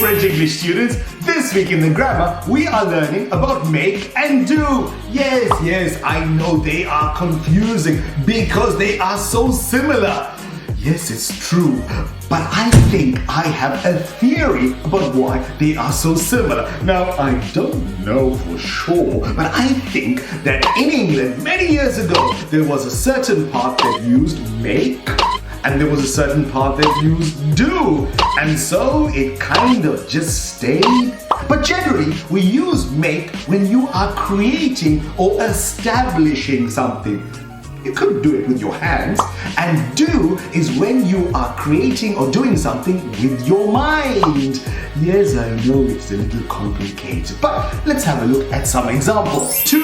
French English students, this week in the grammar we are learning about make and do. Yes, I know they are confusing because they are so similar. Yes, it's true, but I think I have a theory about why they are so similar. Now, I don't know for sure, but I think that in England many years ago there was a certain part that used make and there was a certain part that used do, and so it kind of just stayed. But generally, we use make when you are creating or establishing something. You could do it with your hands. And do is when you are creating or doing something with your mind. Yes, I know it's a little complicated, but let's have a look at some examples. To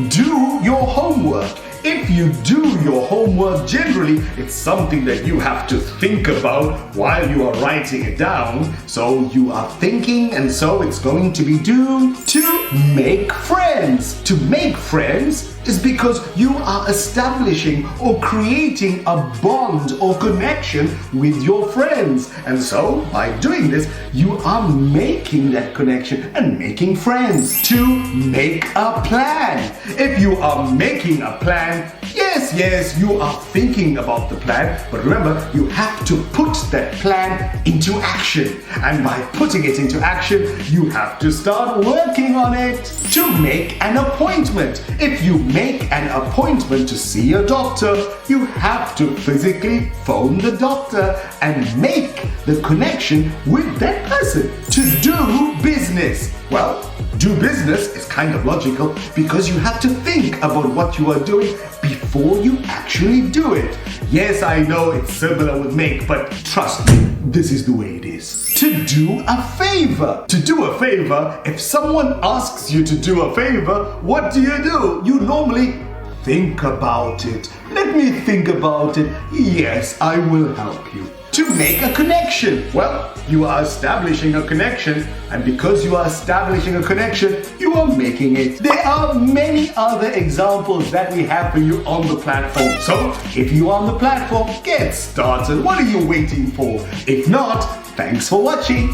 do your homework. If you do your homework, generally, it's something that you have to think about while you are writing it down. So you are thinking, and so it's going to be do. To make friends. To make friends is because you are establishing or creating a bond or connection with your friends. And so, by doing this, you are making that connection and making friends. To make a plan. If you are making a plan, yes, you are thinking about the plan, but remember, you have to put that plan into action. And by putting it into action, you have to start working on it. To make an appointment. If you make an appointment to see a doctor, you have to physically phone the doctor and make the connection with that person. To do business. Well, do business is kind of logical because you have to think about what you are doing before you actually do it. Yes, I know it's similar with make, but trust me, this is the way it is. To do a favor. To do a favor, if someone asks you to do a favor, what do? You normally think about it. Let me think about it. Yes, I will help you. To make a connection. Well, you are establishing a connection, and because you are establishing a connection, you are making it. There are many other examples that we have for you on the platform. So, if you are on the platform, get started. What are you waiting for? If not, thanks for watching.